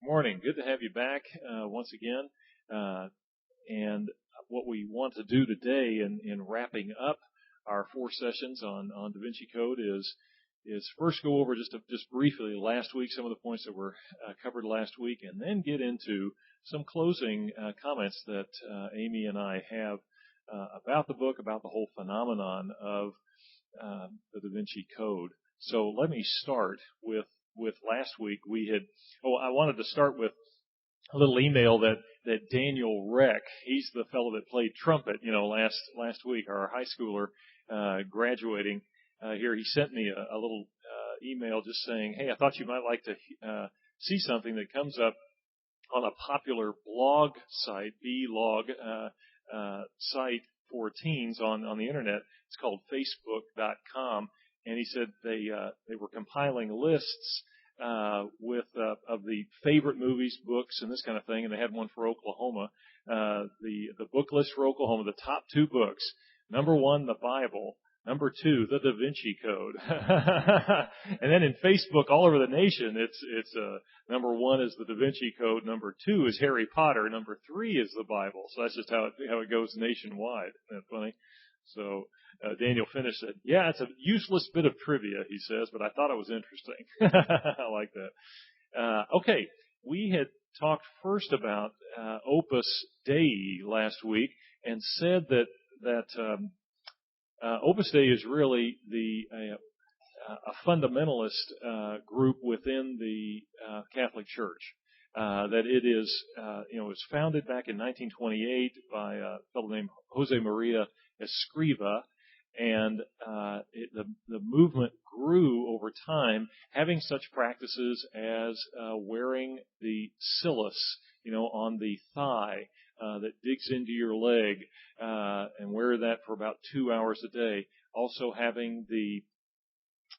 Morning. Good to have you back once again. And what we want to do today in wrapping up our 4 sessions on Da Vinci Code is first go over just briefly last week, some of the points that were covered last week, and then get into some closing comments that Amy and I have about the book, about the whole phenomenon of the Da Vinci Code. So let me start with last week. I wanted to start with a little email that Daniel Reck, he's the fellow that played trumpet, last week, our high schooler, graduating, here. He sent me a little, email just saying, hey, I thought you might like to, see something that comes up on a popular blog site, blog, site for teens on the internet. It's called facebook.com. And he said they were compiling lists with of the favorite movies, books, and this kind of thing. And they had one for Oklahoma. The book list for Oklahoma, the top 2 books. Number 1, the Bible. Number 2, the Da Vinci Code. And then in Facebook all over the nation, it's number 1 is the Da Vinci Code. Number 2 is Harry Potter. Number 3 is the Bible. So that's just how it goes nationwide. Isn't that funny? So Daniel finished it. Yeah, it's a useless bit of trivia, he says, but I thought it was interesting. I like that. Okay, we had talked first about Opus Dei last week and said that Opus Dei is really a fundamentalist group within the Catholic Church. That it is, it was founded back in 1928 by a fellow named Jose Maria Escriva, and the movement grew over time, having such practices as wearing the cilice, on the thigh that digs into your leg, and wear that for about 2 hours a day. Also having the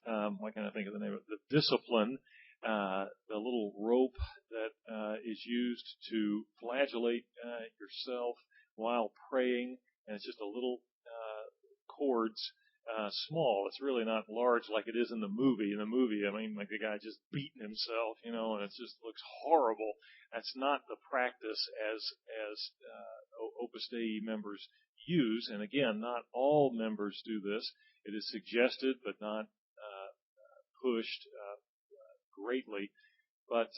why can't I think of the name of it? The discipline, the little rope that is used to flagellate yourself while praying, and it's just a little cords, small. It's really not large like it is in the movie. In the movie, I mean, like the guy just beating himself, and it just looks horrible. That's not the practice as Opus Dei members use. And again, not all members do this. It is suggested, but not pushed greatly. But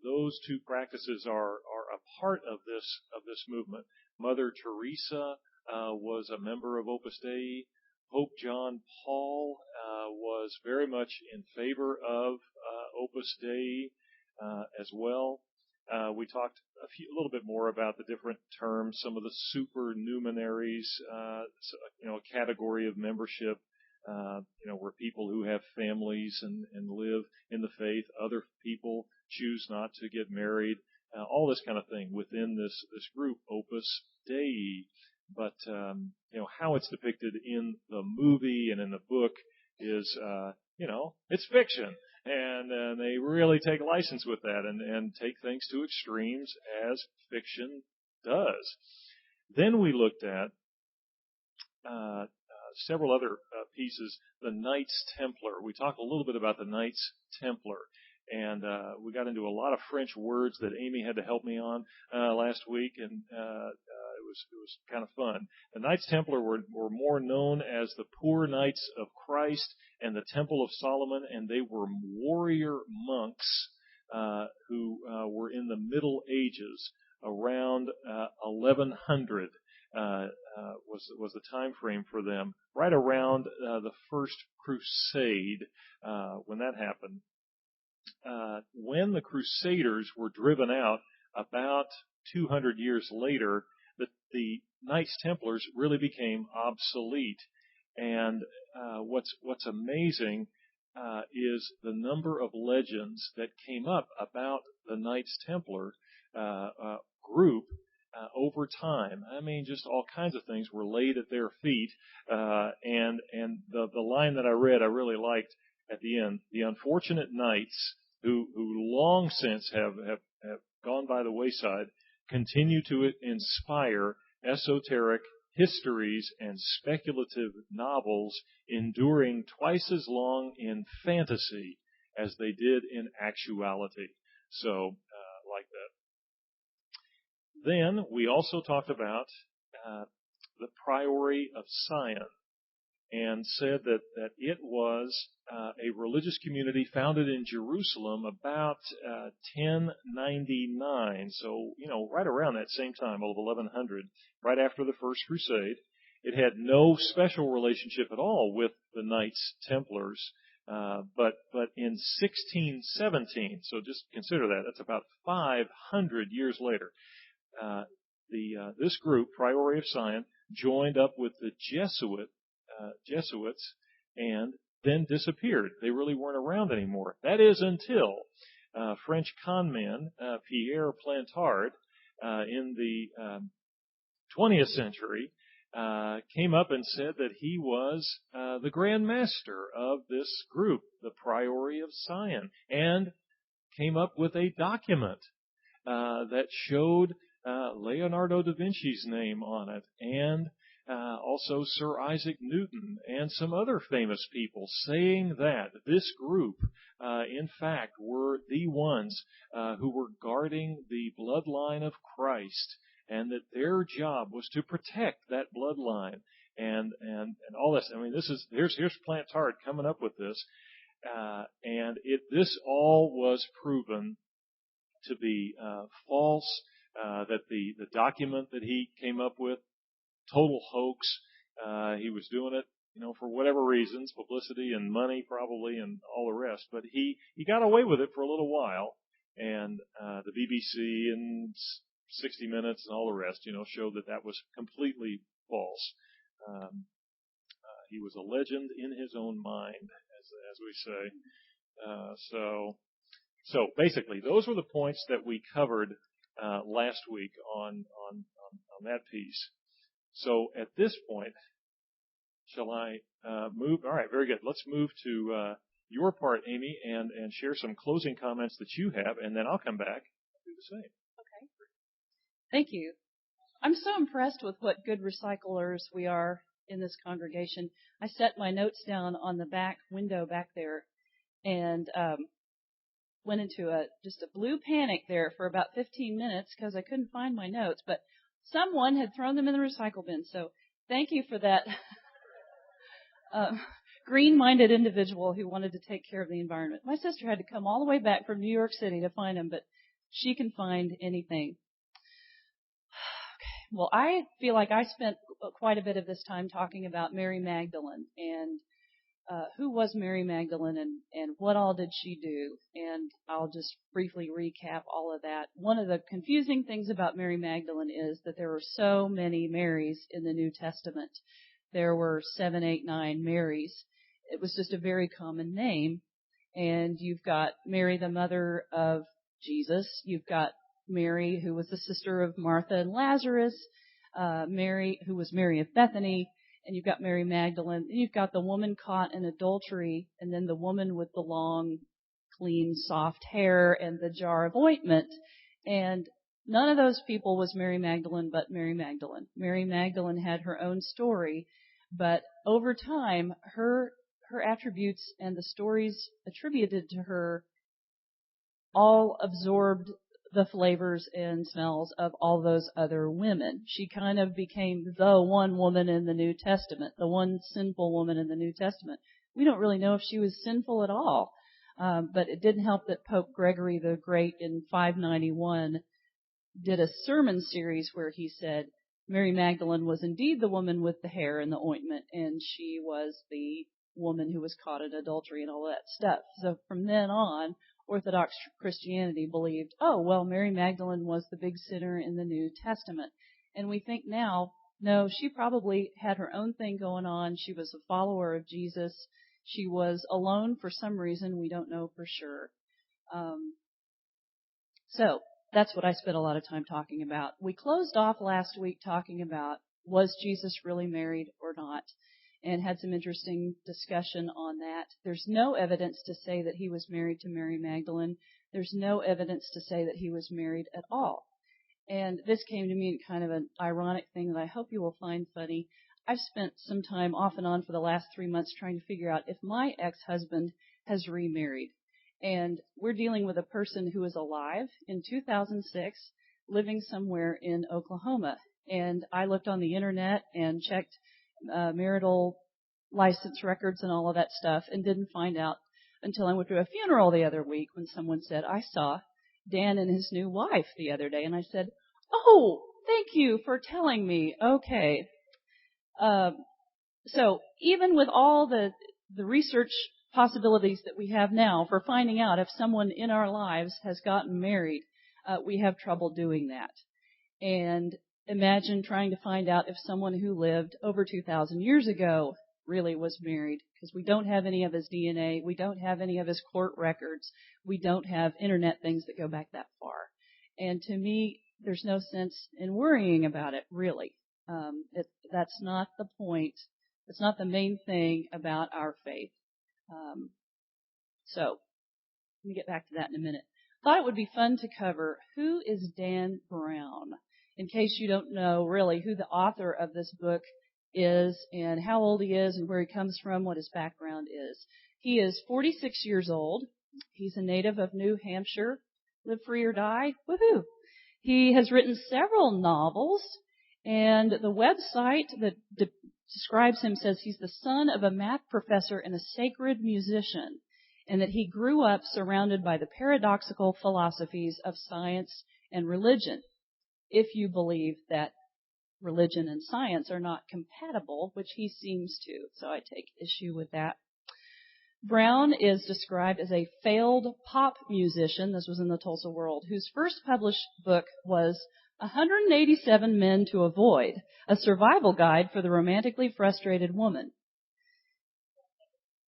those 2 practices are a part of this movement. Mother Teresa was a member of Opus Dei. Pope John Paul was very much in favor of Opus Dei as well. We talked a little bit more about the different terms, some of the supernumeraries, a category of membership, where people who have families and live in the faith, other people choose not to get married, all this kind of thing within this group, Opus Dei. But, how it's depicted in the movie and in the book is, it's fiction. And they really take license with that and take things to extremes as fiction does. Then we looked at several other pieces. The Knights Templar. We talked a little bit about the Knights Templar. And we got into a lot of French words that Amy had to help me on last week, and it was kind of fun. The Knights Templar were more known as the Poor Knights of Christ and the Temple of Solomon, and they were warrior monks who were in the Middle Ages, around 1100 was the time frame for them, right around the First Crusade when that happened. When the Crusaders were driven out about 200 years later, the Knights Templars really became obsolete. And what's amazing is the number of legends that came up about the Knights Templar group over time. I mean, just all kinds of things were laid at their feet. And the line that I read, I really liked at the end. The unfortunate knights who long since have gone by the wayside continue to inspire esoteric histories and speculative novels, enduring twice as long in fantasy as they did in actuality. So Then we also talked about the Priory of Sion, and said that it was a religious community founded in Jerusalem about 1099. So, right around that same time of 1100, right after the First Crusade. It had no special relationship at all with the Knights Templars, but in 1617, so just consider that, that's about 500 years later, this group, Priory of Sion, joined up with the Jesuits, and then disappeared. They really weren't around anymore. That is until French conman Pierre Plantard in the 20th century came up and said that he was the Grand Master of this group, the Priory of Sion, and came up with a document that showed Leonardo da Vinci's name on it, and also Sir Isaac Newton and some other famous people, saying that this group, in fact, were the ones who were guarding the bloodline of Christ, and that their job was to protect that bloodline, and all this. I mean, here's Plantard coming up with this, and this all was proven to be false. That the document that he came up with, total hoax. He was doing it, for whatever reasons, publicity and money probably, and all the rest. But he got away with it for a little while, and the BBC and 60 Minutes and all the rest, showed that was completely false. He was a legend in his own mind, as we say. So basically, those were the points that we covered last week on that piece. So at this point, shall I move? All right, very good. Let's move to your part, Amy, and share some closing comments that you have, and then I'll come back and do the same. Okay. Thank you. I'm so impressed with what good recyclers we are in this congregation. I set my notes down on the back window back there, and went into just a blue panic there for about 15 minutes because I couldn't find my notes, but someone had thrown them in the recycle bin. So thank you for that green-minded individual who wanted to take care of the environment. My sister had to come all the way back from New York City to find them, but she can find anything. Okay. Well, I feel like I spent quite a bit of this time talking about Mary Magdalene and who was Mary Magdalene and what all did she do? And I'll just briefly recap all of that. One of the confusing things about Mary Magdalene is that there were so many Marys in the New Testament. There were 7, 8, 9 Marys. It was just a very common name. And you've got Mary, the mother of Jesus. You've got Mary, who was the sister of Martha and Lazarus. Mary, who was Mary of Bethany. And you've got Mary Magdalene, and you've got the woman caught in adultery, and then the woman with the long, clean, soft hair and the jar of ointment. And none of those people was Mary Magdalene but Mary Magdalene. Mary Magdalene had her own story, but over time, her attributes and the stories attributed to her all absorbed the flavors and smells of all those other women. She kind of became the one woman in the New Testament, the one sinful woman in the New Testament. We don't really know if she was sinful at all, but it didn't help that Pope Gregory the Great in 591 did a sermon series where he said Mary Magdalene was indeed the woman with the hair and the ointment, and she was the woman who was caught in adultery and all that stuff. So from then on, Orthodox Christianity believed, Mary Magdalene was the big sinner in the New Testament. And we think now, no, she probably had her own thing going on. She was a follower of Jesus. She was alone for some reason. We don't know for sure. So that's what I spent a lot of time talking about. We closed off last week talking about, was Jesus really married or not? And had some interesting discussion on that. There's no evidence to say that he was married to Mary Magdalene. There's no evidence to say that he was married at all. And this came to me in kind of an ironic thing that I hope you will find funny. I've spent some time off and on for the last 3 months trying to figure out if my ex-husband has remarried. And we're dealing with a person who is alive in 2006. living somewhere in Oklahoma. And I looked on the internet and checked marital license records and all of that stuff and didn't find out until I went to a funeral the other week when someone said, I saw Dan and his new wife the other day. And I said, oh, thank you for telling me. Okay. So even with all the research possibilities that we have now for finding out if someone in our lives has gotten married, we have trouble doing that. And imagine trying to find out if someone who lived over 2,000 years ago really was married, because we don't have any of his DNA, we don't have any of his court records, we don't have internet things that go back that far. And to me, there's no sense in worrying about it, really. That's not the point. It's not the main thing about our faith. So, let me get back to that in a minute. Thought it would be fun to cover who is Dan Brown, in case you don't know really who the author of this book is and how old he is and where he comes from, what his background is. He is 46 years old. He's a native of New Hampshire. Live free or die. Woohoo! He has written several novels, and the website that describes him says he's the son of a math professor and a sacred musician, and that he grew up surrounded by the paradoxical philosophies of science and religion, if you believe that religion and science are not compatible, which he seems to. So I take issue with that. Brown is described as a failed pop musician, this was in the Tulsa World, whose first published book was 187 Men to Avoid, a survival guide for the romantically frustrated woman,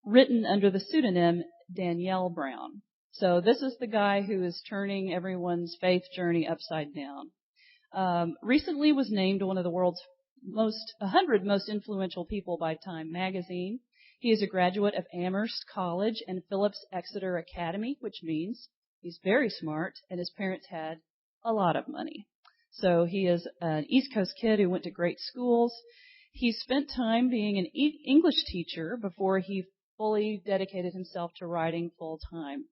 written under the pseudonym Danielle Brown. So this is the guy who is turning everyone's faith journey upside down. Recently was named one of the world's 100 most influential people by Time magazine. He is a graduate of Amherst College and Phillips Exeter Academy, which means he's very smart, and his parents had a lot of money. So he is an East Coast kid who went to great schools. He spent time being an English teacher before he fully dedicated himself to writing full time.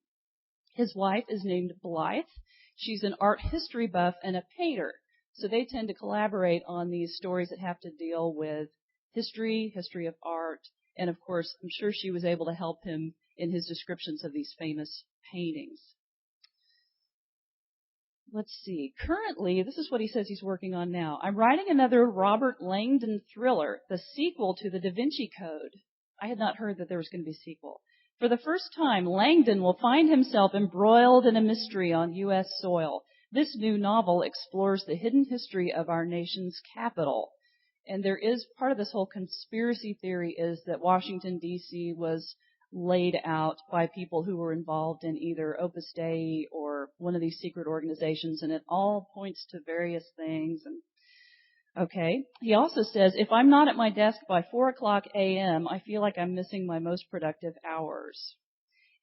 His wife is named Blythe. She's an art history buff and a painter. So they tend to collaborate on these stories that have to deal with history of art, and of course, I'm sure she was able to help him in his descriptions of these famous paintings. Let's see. Currently, this is what he says he's working on now. I'm writing another Robert Langdon thriller, the sequel to the Da Vinci Code. I had not heard that there was going to be a sequel. For the first time, Langdon will find himself embroiled in a mystery on U.S. soil. This new novel explores the hidden history of our nation's capital. And there is part of this whole conspiracy theory is that Washington, D.C. was laid out by people who were involved in either Opus Dei or one of these secret organizations, and it all points to various things. And okay. He also says, if I'm not at my desk by 4 o'clock a.m., I feel like I'm missing my most productive hours.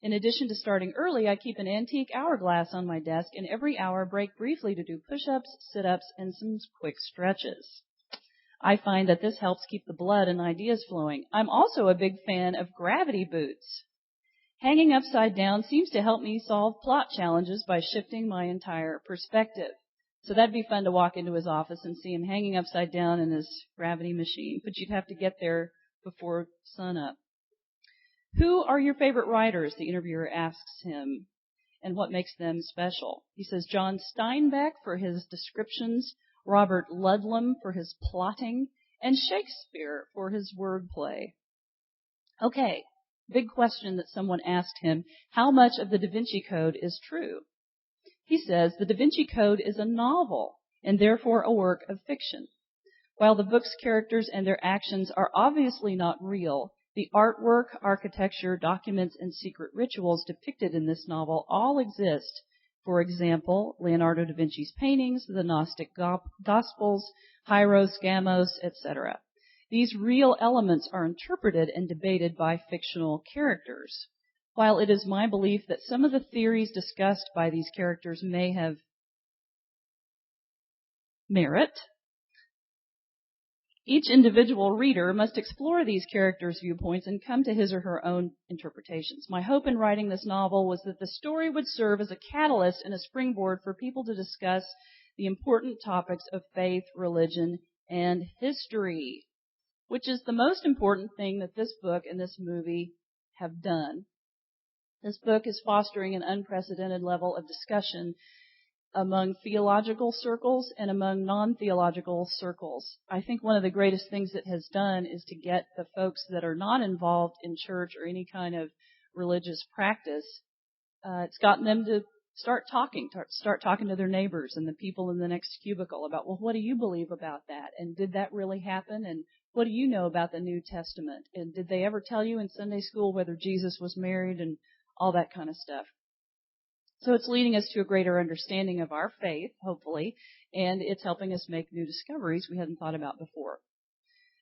In addition to starting early, I keep an antique hourglass on my desk, and every hour break briefly to do push-ups, sit-ups, and some quick stretches. I find that this helps keep the blood and ideas flowing. I'm also a big fan of gravity boots. Hanging upside down seems to help me solve plot challenges by shifting my entire perspective. So that'd be fun to walk into his office and see him hanging upside down in his gravity machine, but you'd have to get there before sunup. Who are your favorite writers? The interviewer asks him, and what makes them special. He says John Steinbeck for his descriptions, Robert Ludlum for his plotting, and Shakespeare for his wordplay. Okay, big question that someone asked him, how much of the Da Vinci Code is true? He says the Da Vinci Code is a novel and therefore a work of fiction. While the book's characters and their actions are obviously not real, the artwork, architecture, documents, and secret rituals depicted in this novel all exist. For example, Leonardo da Vinci's paintings, the Gnostic Gospels, Hieros, Gamos, etc. These real elements are interpreted and debated by fictional characters. While it is my belief that some of the theories discussed by these characters may have merit, each individual reader must explore these characters' viewpoints and come to his or her own interpretations. My hope in writing this novel was that the story would serve as a catalyst and a springboard for people to discuss the important topics of faith, religion, and history, which is the most important thing that this book and this movie have done. This book is fostering an unprecedented level of discussion among theological circles and among non-theological circles. I think one of the greatest things it has done is to get the folks that are not involved in church or any kind of religious practice, it's gotten them to start talking to their neighbors and the people in the next cubicle about, well, what do you believe about that? And did that really happen? And what do you know about the New Testament? And did they ever tell you in Sunday school whether Jesus was married and all that kind of stuff? So it's leading us to a greater understanding of our faith, hopefully, and it's helping us make new discoveries we hadn't thought about before.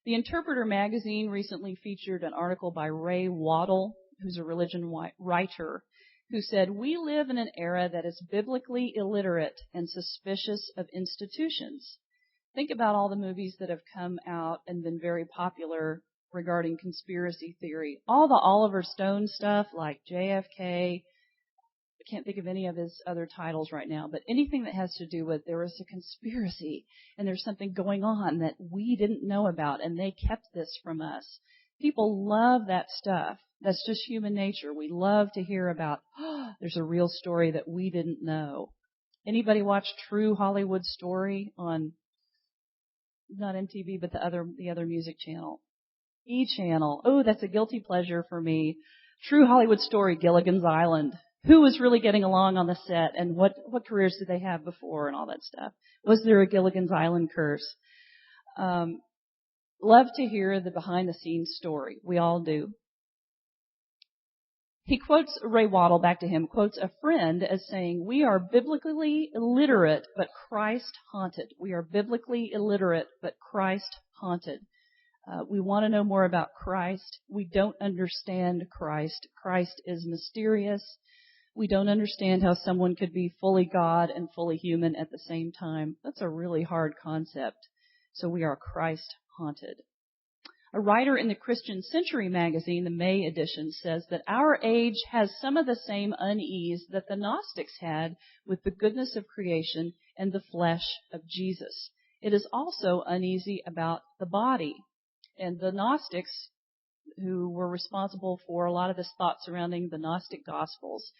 The Interpreter magazine recently featured an article by Ray Waddle, who's a religion writer, who said, "We live in an era that is biblically illiterate and suspicious of institutions." Think about all the movies that have come out and been very popular regarding conspiracy theory. All the Oliver Stone stuff like JFK, I can't think of any of his other titles right now, but anything that has to do with there was a conspiracy and there's something going on that we didn't know about and they kept this from us. People love that stuff. That's just human nature. We love to hear about, there's a real story that we didn't know. Anybody watch True Hollywood Story on, not MTV, but the other music channel? E! Channel. Oh, that's a guilty pleasure for me. True Hollywood Story, Gilligan's Island. Who was really getting along on the set and what careers did they have before and all that stuff? Was there a Gilligan's Island curse? Love to hear the behind the scenes story. We all do. He quotes, Ray Waddle, back to him, quotes a friend as saying, "We are biblically illiterate but Christ haunted." We are biblically illiterate but Christ haunted. We want to know more about Christ. We don't understand Christ. Christ is mysterious. We don't understand how someone could be fully God and fully human at the same time. That's a really hard concept. So we are Christ haunted. A writer in the Christian Century magazine, the May edition, says that our age has some of the same unease that the Gnostics had with the goodness of creation and the flesh of Jesus. It is also uneasy about the body. And the Gnostics, who were responsible for a lot of this thought surrounding the Gnostic Gospels,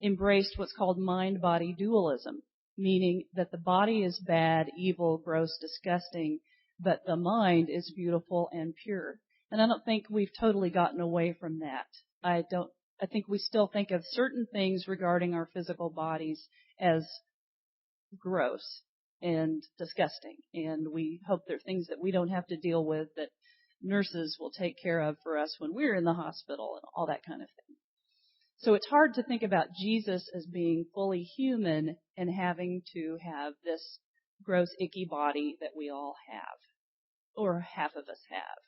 embraced what's called mind-body dualism, meaning that the body is bad, evil, gross, disgusting, but the mind is beautiful and pure. And I don't think we've totally gotten away from that. I think we still think of certain things regarding our physical bodies as gross and disgusting. And we hope they're things that we don't have to deal with, that nurses will take care of for us when we're in the hospital and all that kind of thing. So it's hard to think about Jesus as being fully human and having to have this gross, icky body that we all have, or half of us have.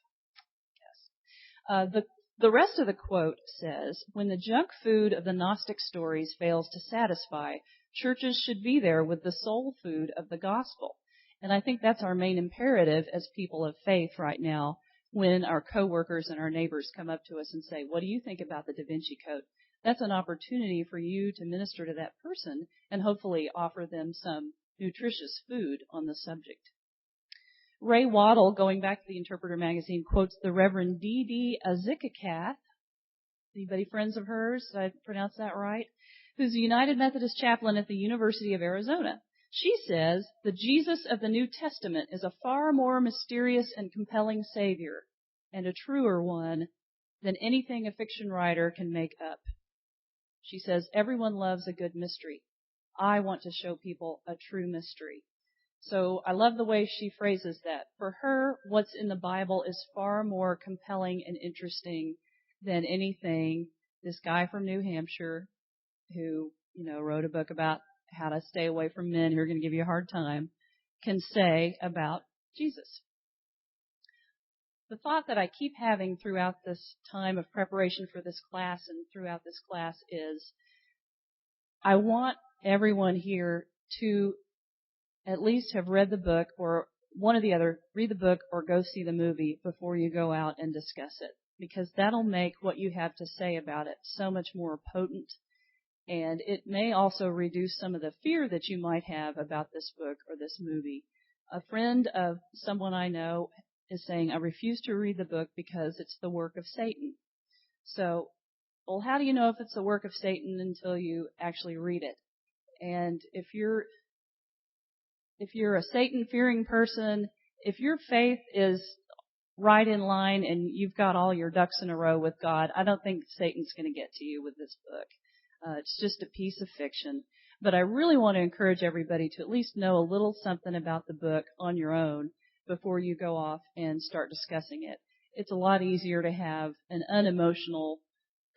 Yes. The rest of the quote says, "When the junk food of the Gnostic stories fails to satisfy, churches should be there with the soul food of the gospel." And I think that's our main imperative as people of faith right now when our coworkers and our neighbors come up to us and say, "What do you think about the Da Vinci Code?" That's an opportunity for you to minister to that person and hopefully offer them some nutritious food on the subject. Ray Waddle, going back to the Interpreter magazine, quotes the Reverend D.D. Azikacath. Anybody friends of hers? Did I pronounce that right? Who's a United Methodist chaplain at the University of Arizona. She says, "The Jesus of the New Testament is a far more mysterious and compelling Savior, and a truer one, than anything a fiction writer can make up." She says, "Everyone loves a good mystery. I want to show people a true mystery." So I love the way she phrases that. For her, what's in the Bible is far more compelling and interesting than anything this guy from New Hampshire who, wrote a book about how to stay away from men who are going to give you a hard time can say about Jesus. The thought that I keep having throughout this time of preparation for this class and throughout this class is I want everyone here to at least have read the book or one or the other, read the book or go see the movie before you go out and discuss it, because that'll make what you have to say about it so much more potent And it may also reduce some of the fear that you might have about this book or this movie. A friend of someone I know is saying, I refuse to read the book because it's the work of Satan. So, well, how do you know if it's the work of Satan until you actually read it? And if you're a Satan-fearing person, if your faith is right in line and you've got all your ducks in a row with God, I don't think Satan's going to get to you with this book. It's just a piece of fiction. But I really want to encourage everybody to at least know a little something about the book on your own before you go off and start discussing it. It's a lot easier to have an unemotional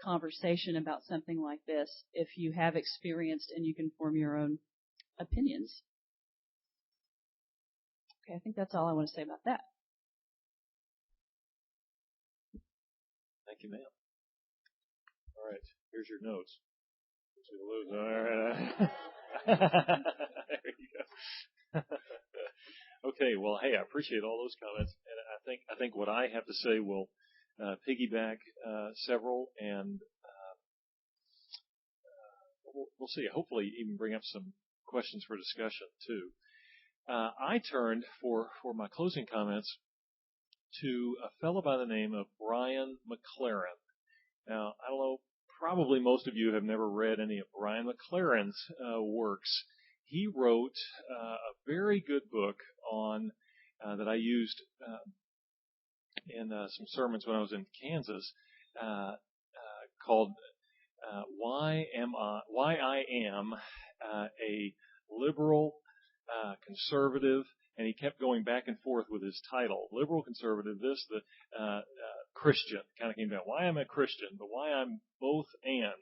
conversation about something like this if you have experienced and you can form your own opinions. Okay, I think that's all I want to say about that. Thank you, ma'am. All right, here's your notes. All right. There you go. Okay, well, hey, I appreciate all those comments, and I think what I have to say will piggyback several, and we'll see. Hopefully, even bring up some questions for discussion too. I turned for my closing comments to a fellow by the name of Brian McLaren. Now, I don't know. Probably most of you have never read any of Brian McLaren's works. He wrote a very good book on that I used in some sermons when I was in Kansas, called "Why I Am a Liberal Conservative." And he kept going back and forth with his title: liberal, conservative, this, the Christian. Kind of came down. Why I'm a Christian, but why I'm both and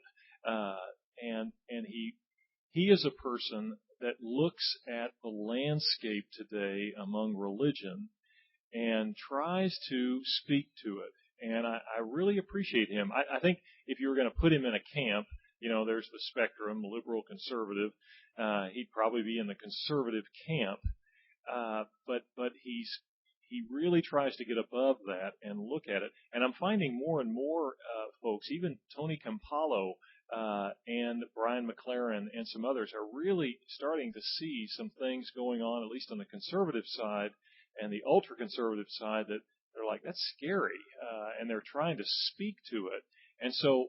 he is a person that looks at the landscape today among religion and tries to speak to it. And I really appreciate him. I think if you were going to put him in a camp, there's the spectrum, liberal, conservative. He'd probably be in the conservative camp. But he really tries to get above that and look at it. And I'm finding more and more folks, even Tony Campolo and Brian McLaren and some others, are really starting to see some things going on, at least on the conservative side and the ultra-conservative side, that they're like, that's scary, and they're trying to speak to it. And so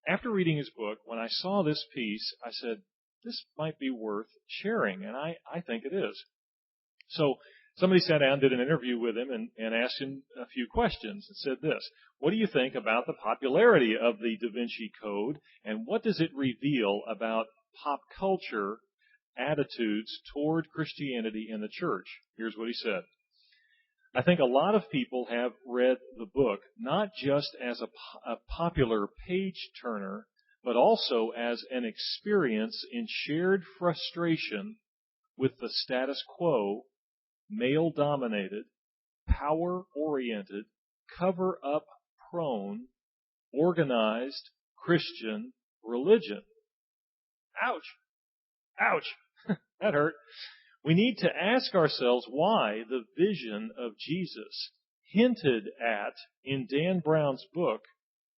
after reading his book, when I saw this piece, I said, this might be worth sharing, and I think it is. So somebody sat down, did an interview with him, and asked him a few questions and said this: what do you think about the popularity of the Da Vinci Code, and what does it reveal about pop culture attitudes toward Christianity and the church? Here's what he said. I think a lot of people have read the book not just as a popular page turner, but also as an experience in shared frustration with the status quo, male-dominated, power-oriented, cover-up prone, organized Christian religion. Ouch! Ouch! That hurt. We need to ask ourselves why the vision of Jesus hinted at in Dan Brown's book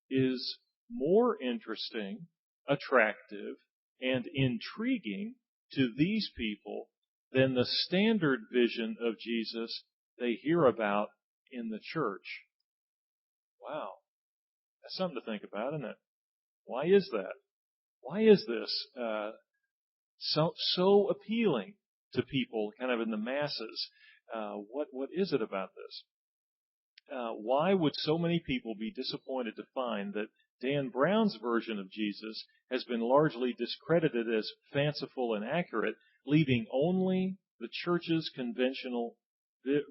is more interesting, attractive, and intriguing to these people than the standard vision of Jesus they hear about in the church. Wow. That's something to think about, isn't it? Why is that? Why is this so appealing to people kind of in the masses? What is it about this? Why would so many people be disappointed to find that Dan Brown's version of Jesus has been largely discredited as fanciful and accurate, leaving only the church's conventional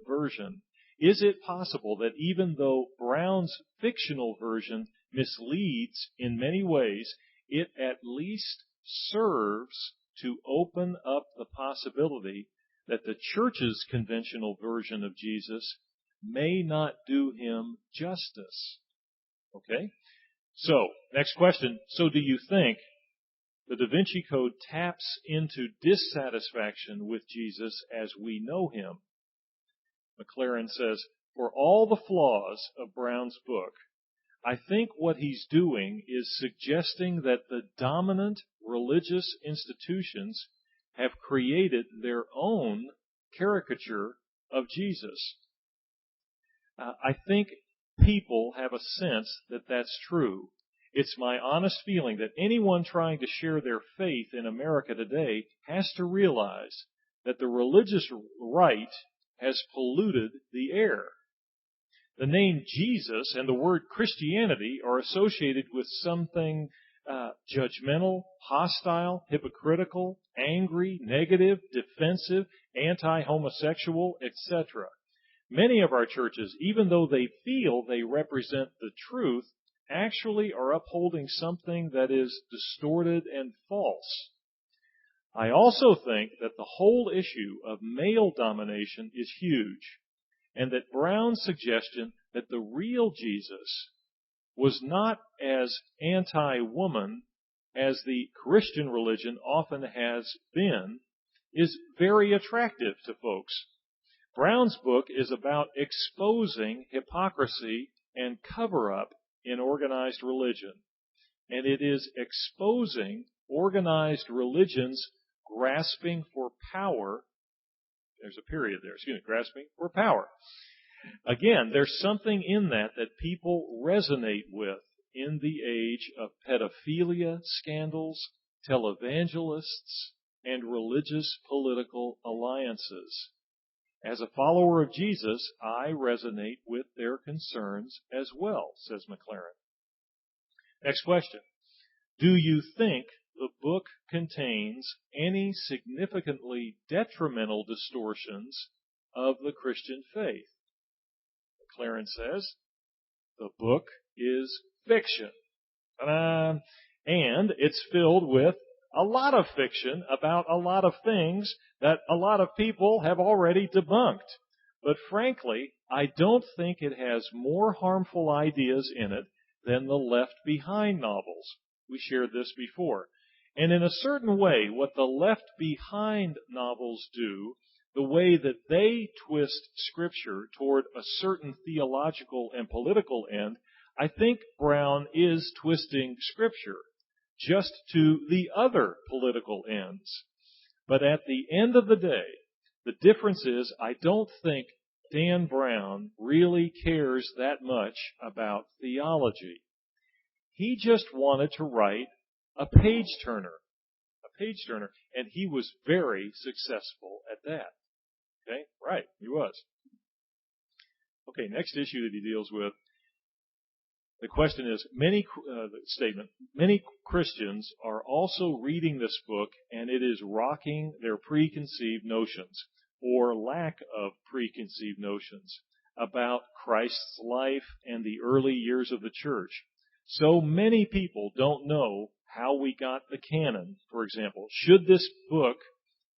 version? Is it possible that even though Brown's fictional version misleads in many ways, it at least serves to open up the possibility that the church's conventional version of Jesus may not do him justice? Okay? So, next question. So do you think the Da Vinci Code taps into dissatisfaction with Jesus as we know him? McLaren says, for all the flaws of Brown's book, I think what he's doing is suggesting that the dominant religious institutions have created their own caricature of Jesus. I think people have a sense that that's true. It's my honest feeling that anyone trying to share their faith in America today has to realize that the religious right has polluted the air. The name Jesus and the word Christianity are associated with something judgmental, hostile, hypocritical, angry, negative, defensive, anti-homosexual, etc. Many of our churches, even though they feel they represent the truth, actually are upholding something that is distorted and false. I also think that the whole issue of male domination is huge, and that Brown's suggestion that the real Jesus was not as anti-woman as the Christian religion often has been is very attractive to folks. Brown's book is about exposing hypocrisy and cover-up in organized religion. And it is exposing organized religion's grasping for power. There's a period there, grasping for power. Again, there's something in that people resonate with in the age of pedophilia scandals, televangelists, and religious political alliances. As a follower of Jesus, I resonate with their concerns as well, says McLaren. Next question. Do you think the book contains any significantly detrimental distortions of the Christian faith? McLaren says, the book is fiction. Ta-da! And it's filled with a lot of fiction about a lot of things that a lot of people have already debunked. But frankly, I don't think it has more harmful ideas in it than the Left Behind novels. We shared this before. And in a certain way, what the Left Behind novels do, the way that they twist Scripture toward a certain theological and political end, I think Brown is twisting Scripture just to the other political ends. But at the end of the day, the difference is I don't think Dan Brown really cares that much about theology. He just wanted to write a page-turner, and he was very successful at that. Okay? Right, he was. Okay, next issue that he deals with. The question is, many Christians are also reading this book, and it is rocking their preconceived notions, or lack of preconceived notions, about Christ's life and the early years of the church. So many people don't know how we got the canon, for example. Should this book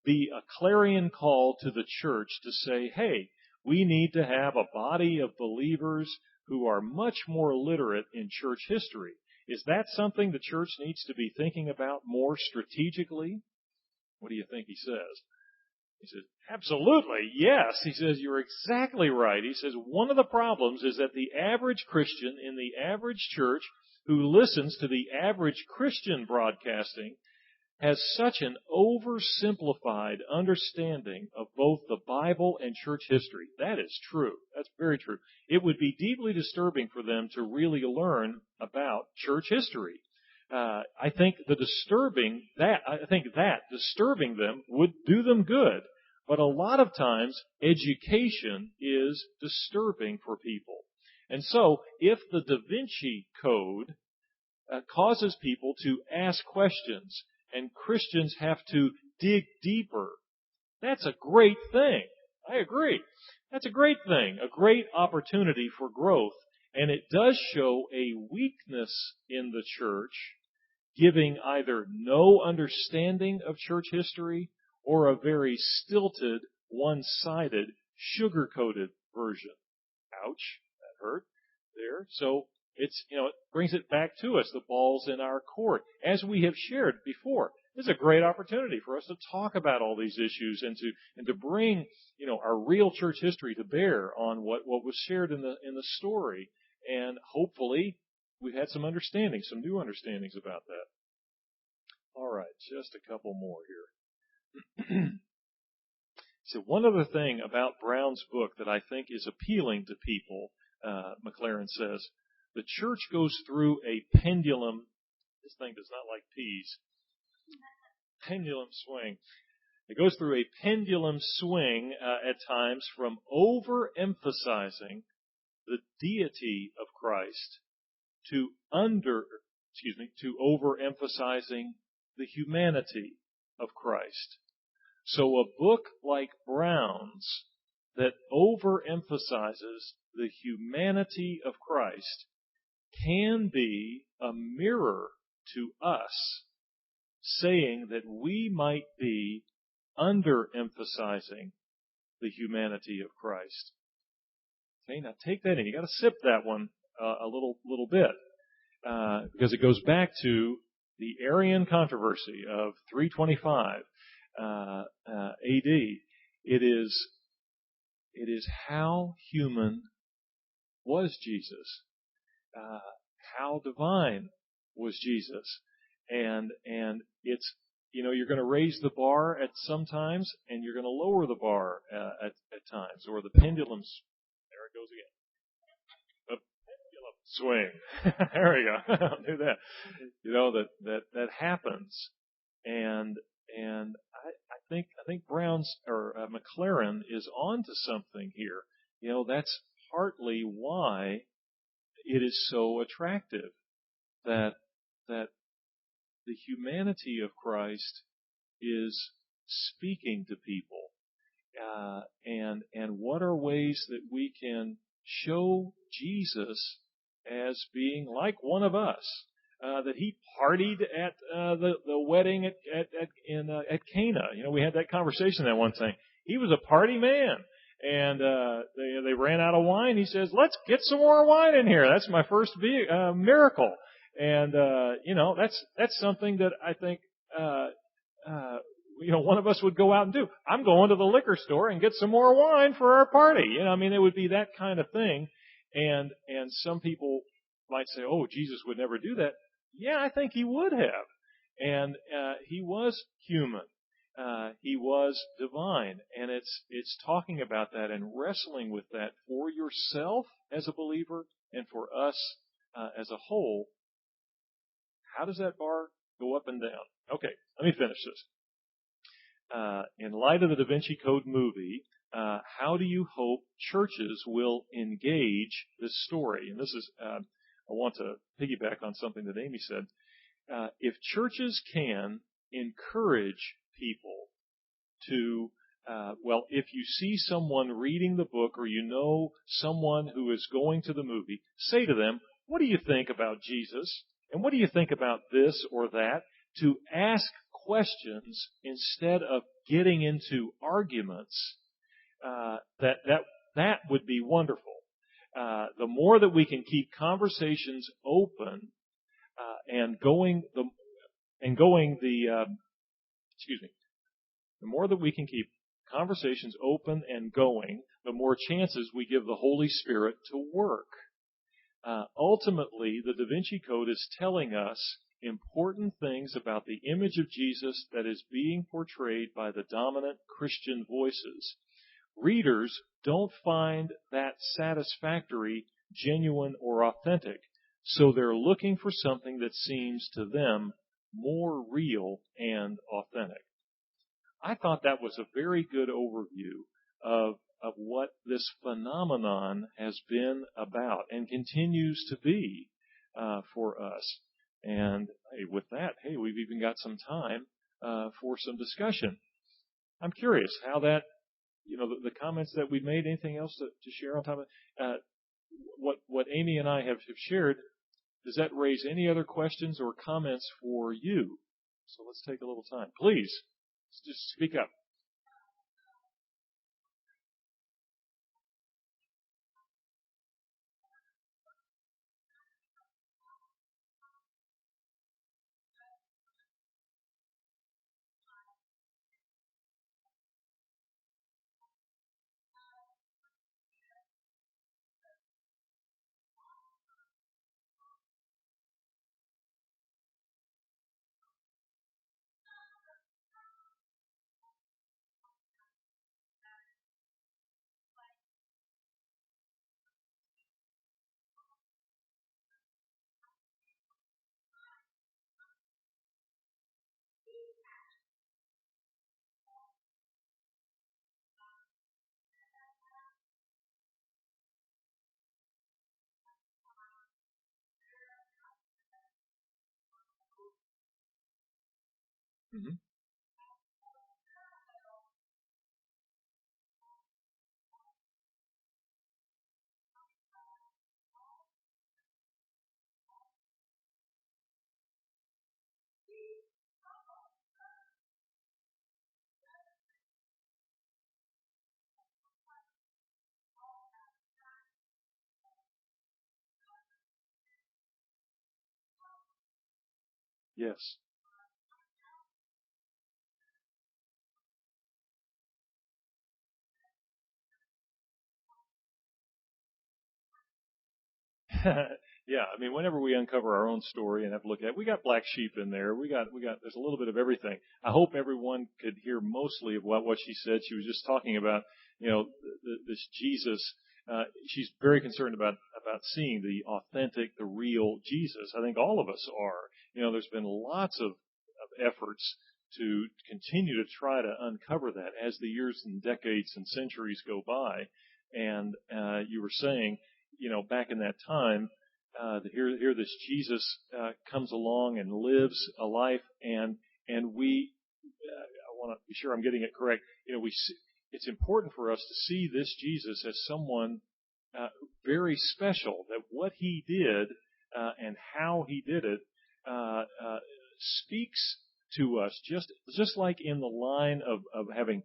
be a clarion call to the church to say, hey, we need to have a body of believers who are much more literate in church history? Is that something the church needs to be thinking about more strategically? What do you think he says? He says, absolutely, yes. He says, you're exactly right. He says, one of the problems is that the average Christian in the average church who listens to the average Christian broadcasting has such an oversimplified understanding of both the Bible and church history. That is true. That's very true. It would be deeply disturbing for them to really learn about church history. I think disturbing them would do them good. But a lot of times, education is disturbing for people. And so, if the Da Vinci Code causes people to ask questions, and Christians have to dig deeper, that's a great thing. I agree. That's a great thing, a great opportunity for growth. And it does show a weakness in the church, giving either no understanding of church history or a very stilted, one-sided, sugar-coated version. Ouch, that hurt there. So it brings it back to us. The ball's in our court. As we have shared before, this is a great opportunity for us to talk about all these issues and to bring, our real church history to bear on what was shared in the story. And hopefully we've had some understanding, some new understandings about that. All right, just a couple more here. So one other thing about Brown's book that I think is appealing to people, McLaren says, the church goes through a pendulum. This thing does not like peas. Pendulum swing. It goes through a pendulum swing at times from overemphasizing the deity of Christ to overemphasizing the humanity of Christ. So a book like Brown's that overemphasizes the humanity of Christ can be a mirror to us, saying that we might be underemphasizing the humanity of Christ. Okay, now take that in. You got to sip that one a little bit, because it goes back to the Arian controversy of 325 A.D. It is how human was Jesus, how divine was Jesus, and it's, you're going to raise the bar at some times, and you're going to lower the bar at times, or the pendulums. There it goes again. The pendulum swing. There we go. I'll do that. That happens, and I think Brown's or McLaren is onto something here. That's partly why it is so attractive that the humanity of Christ is speaking to people, and what are ways that we can show Jesus as being like one of us, that he partied at the wedding at Cana. We had that conversation that one time. He was a party man, and they ran out of wine. He says, "Let's get some more wine in here." That's my first miracle. And, that's something that I think, one of us would go out and do. I'm going to the liquor store and get some more wine for our party. It would be that kind of thing. And some people might say, "Oh, Jesus would never do that." Yeah, I think he would have. And, he was human. He was divine. And it's talking about that and wrestling with that for yourself as a believer and for us, as a whole. How does that bar go up and down? Okay, let me finish this. In light of the Da Vinci Code movie, how do you hope churches will engage this story? And this is, I want to piggyback on something that Amy said. If churches can encourage people to, if you see someone reading the book or someone who is going to the movie, say to them, "What do you think about Jesus? And what do you think about this or that?" To ask questions instead of getting into arguments, that would be wonderful. The more that we can keep conversations open the more that we can keep conversations open and going, the more chances we give the Holy Spirit to work. Ultimately, the Da Vinci Code is telling us important things about the image of Jesus that is being portrayed by the dominant Christian voices. Readers don't find that satisfactory, genuine, or authentic, so they're looking for something that seems to them more real and authentic. I thought that was a very good overview of what this phenomenon has been about and continues to be for us. And with that, we've even got some time for some discussion. I'm curious how that, the comments that we made, anything else to share on top of what Amy and I have shared, does that raise any other questions or comments for you? So let's take a little time. Please, just speak up. Mm-hmm. Yes. Yeah, I mean, whenever we uncover our own story and have to look at it, we got black sheep in there. There's a little bit of everything. I hope everyone could hear mostly of what she said. She was just talking about, this Jesus. She's very concerned about seeing the authentic, the real Jesus. I think all of us are. There's been lots of efforts to continue to try to uncover that as the years and decades and centuries go by. And you were saying, back in that time, here this Jesus comes along and lives a life, and we, I want to be sure I'm getting it correct. It's important for us to see this Jesus as someone very special. That what he did and how he did it speaks to us, just like in the line of having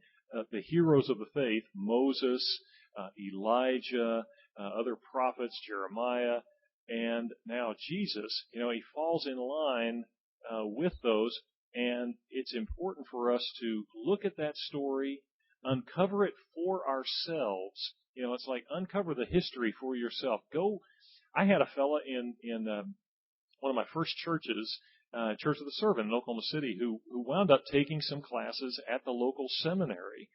the heroes of the faith, Moses, Elijah, other prophets, Jeremiah, and now Jesus. He falls in line with those, and it's important for us to look at that story, uncover it for ourselves. It's like uncover the history for yourself. I had a fella in one of my first churches, Church of the Servant in Oklahoma City, who wound up taking some classes at the local seminary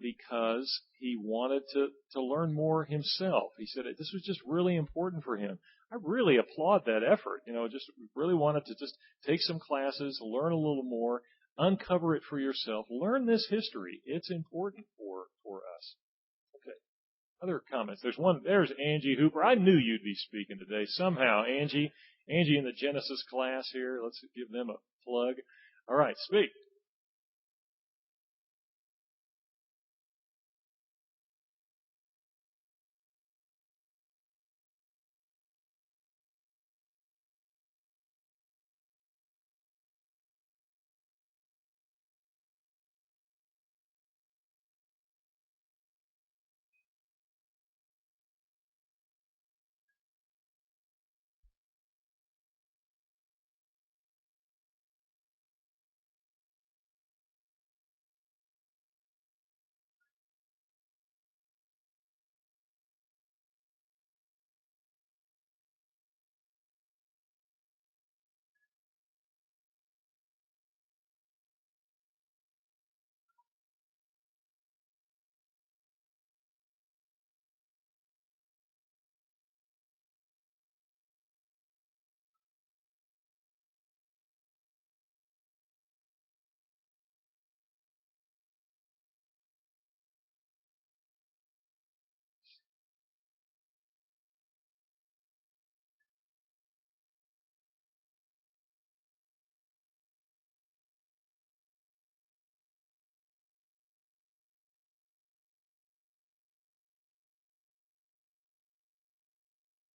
because he wanted to learn more himself. He said this was just really important for him. I really applaud that effort. Just really wanted to just take some classes, learn a little more, uncover it for yourself, learn this history. It's important for us. Okay. Other comments? There's Angie Hooper. I knew you'd be speaking today somehow, Angie in the Genesis class here. Let's give them a plug. All right, speak.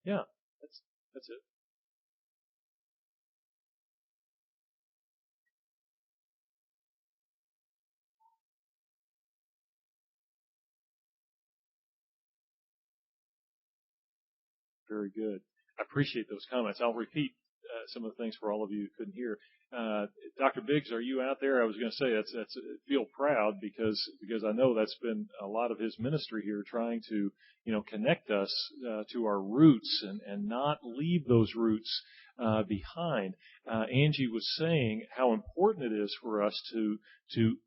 Yeah, that's it. Very good. I appreciate those comments. I'll repeat some of the things for all of you who couldn't hear. Dr. Biggs, are you out there? I was going to say that's feel proud because I know that's been a lot of his ministry here, trying to connect us to our roots and not leave those roots behind. Angie was saying how important it is for us to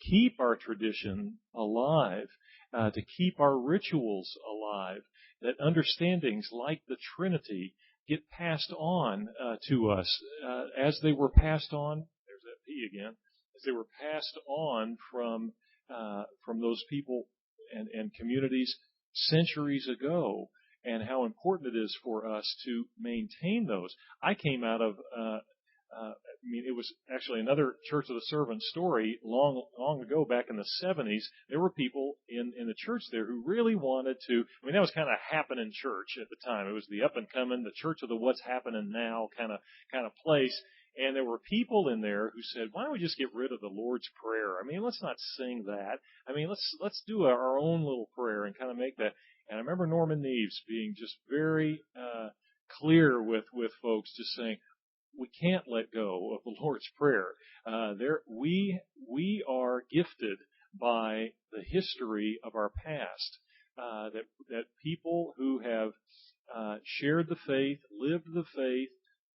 keep our tradition alive, to keep our rituals alive, that understandings like the Trinity get passed on to us as they were passed on. There's that P again. As they were passed on from those people and communities centuries ago, and how important it is for us to maintain those. I came out of mean, it was actually another Church of the Servant story long ago, back in the 70s. There were people in the church there who really wanted to, I mean, that was kind of happening church at the time. It was the up and coming, the church of the what's happening now kind of place. And there were people in there who said, why don't we just get rid of the Lord's Prayer? I mean, let's not sing that. I mean, let's do our own little prayer and kind of make that. And I remember Norman Neves being just very clear with folks, just saying, we can't let go of the Lord's Prayer. We are gifted by the history of our past. That people who have shared the faith, lived the faith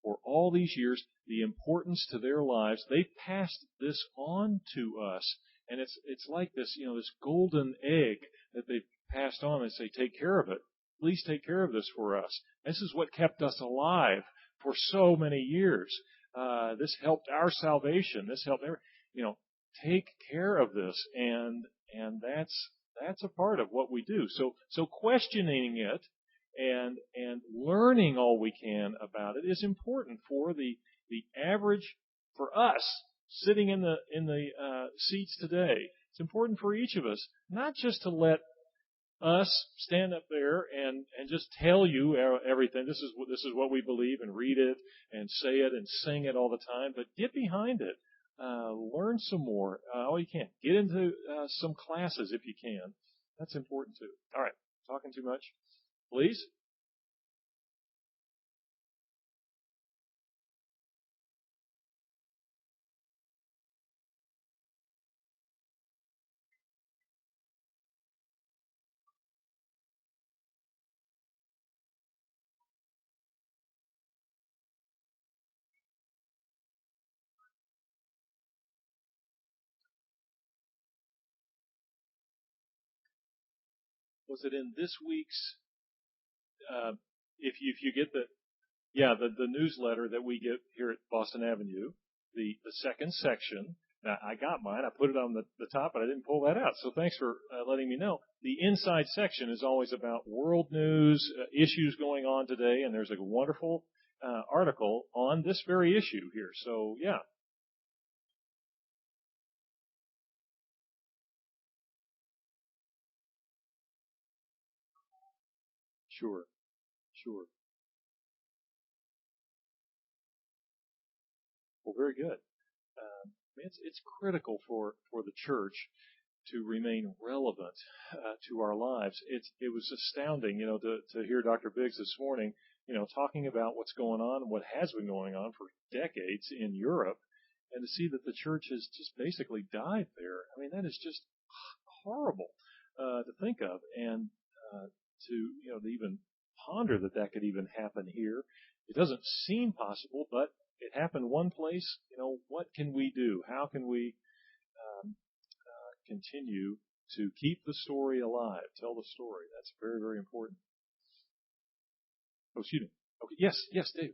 for all these years, the importance to their lives, they've passed this on to us, and it's like this, this golden egg that they've passed on. And say, take care of it. Please take care of this for us. This is what kept us alive for so many years. This helped our salvation. This helped take care of this, and that's a part of what we do. So questioning it and learning all we can about it is important for the average, for us sitting in the seats today. It's important for each of us, not just to let us stand up there and just tell you everything. This is what we believe, and read it and say it and sing it all the time. But get behind it, learn some more. All you can, get into some classes if you can. That's important too. All right, talking too much, please. Was it in this week's? If you get the newsletter that we get here at Boston Avenue, the second section. Now, I got mine. I put it on the top, but I didn't pull that out. So thanks for letting me know. The inside section is always about world news, issues going on today, and there's a wonderful article on this very issue here. So yeah. Sure. Well, very good. It's critical for the church to remain relevant to our lives. It was astounding, to hear Dr. Biggs this morning, talking about what's going on and what has been going on for decades in Europe, and to see that the church has just basically died there. I mean, that is just horrible to think of, and to even ponder that could even happen here. It doesn't seem possible, but it happened one place. What can we do? How can we continue to keep the story alive, tell the story? That's very, very important. Oh, excuse me. Okay. Yes, Dave.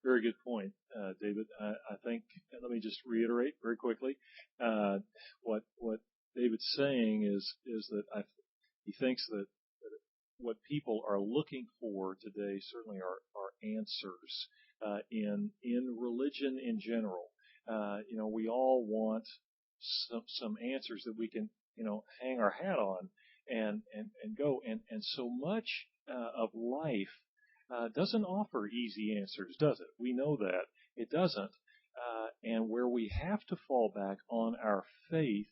Very good point, David. I think, let me just reiterate very quickly, what David's saying is that he thinks that what people are looking for today certainly are answers, in religion in general. We all want some answers that we can, hang our hat on and go. And so much, of life, doesn't offer easy answers, does it? We know that. It doesn't. And where we have to fall back on our faith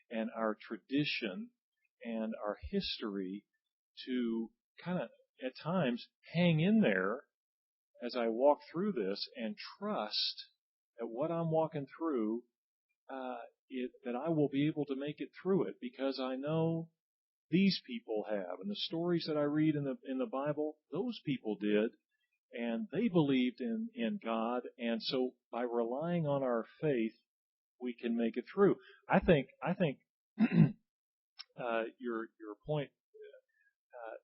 and our tradition and our history to kind of, at times, hang in there as I walk through this and trust that what I'm walking through, that I will be able to make it through it because I know these people have. And the stories that I read in the Bible, those people did, and they believed in God. And so by relying on our faith, we can make it through. I think your point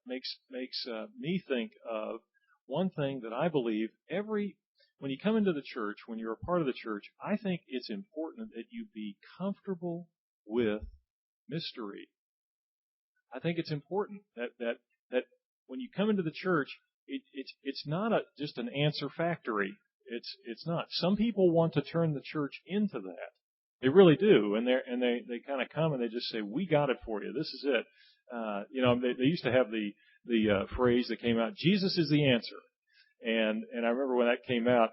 makes me think of one thing that I believe when you come into the church, when you're a part of the church, I think it's important that you be comfortable with mystery. I think it's important that when you come into the church, it's not just an answer factory. It's not. Some people want to turn the church into that. They really do, and they kind of come and they just say, "We got it for you. This is it." They used to have the phrase that came out, "Jesus is the answer." And I remember when that came out,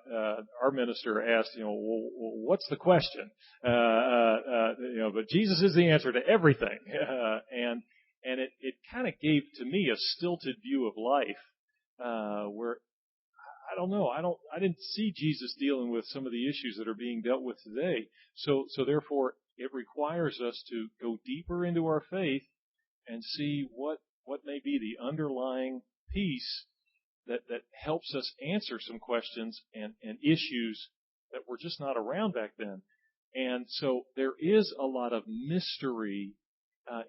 our minister asked, well, what's the question? But Jesus is the answer to everything. And it kind of gave to me a stilted view of life, where I don't know, I didn't see Jesus dealing with some of the issues that are being dealt with today. So therefore, it requires us to go deeper into our faith and see what may be the underlying piece that helps us answer some questions and issues that were just not around back then. And so there is a lot of mystery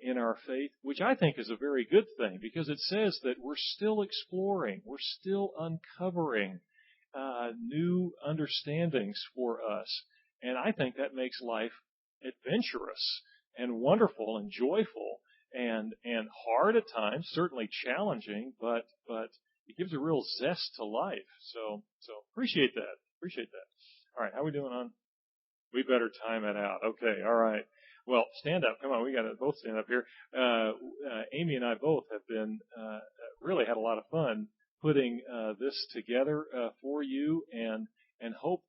in our faith, which I think is a very good thing because it says that we're still exploring, we're still uncovering new understandings for us. And I think that makes life adventurous and wonderful and joyful and hard at times, certainly challenging, but it gives a real zest to life. So appreciate that. All right, how are we doing on? We better time it out. Okay, all right. Well, stand up. Come on, we got to both stand up here. Amy and I both have been really had a lot of fun putting this together for you, and hope.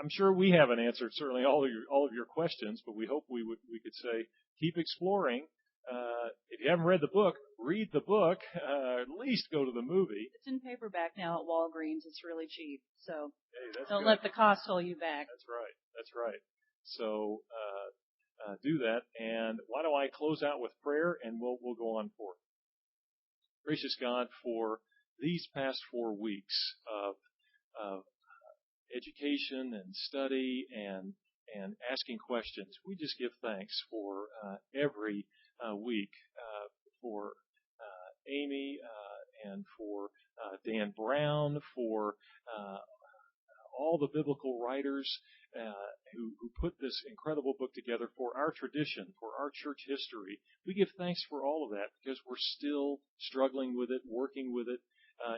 I'm sure we haven't answered certainly all of your questions, but we hope we could say keep exploring. If you haven't read the book, read the book. At least go to the movie. It's in paperback now at Walgreens. It's really cheap, so don't good. let the cost hold you back. That's right. So do that. And why don't I close out with prayer, and we'll go on forward. Gracious God, for these past 4 weeks of education and study and asking questions, we just give thanks for every week, for Amy and for Dan Brown, for all the biblical writers who put this incredible book together, for our tradition, for our church history. We give thanks for all of that because we're still struggling with it, working with it,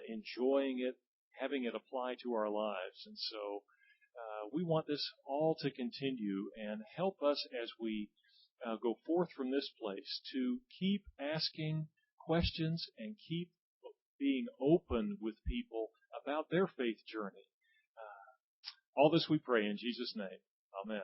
enjoying it, having it apply to our lives. And so we want this all to continue and help us as we go forth from this place to keep asking questions and keep being open with people about their faith journey. All this we pray in Jesus' name. Amen.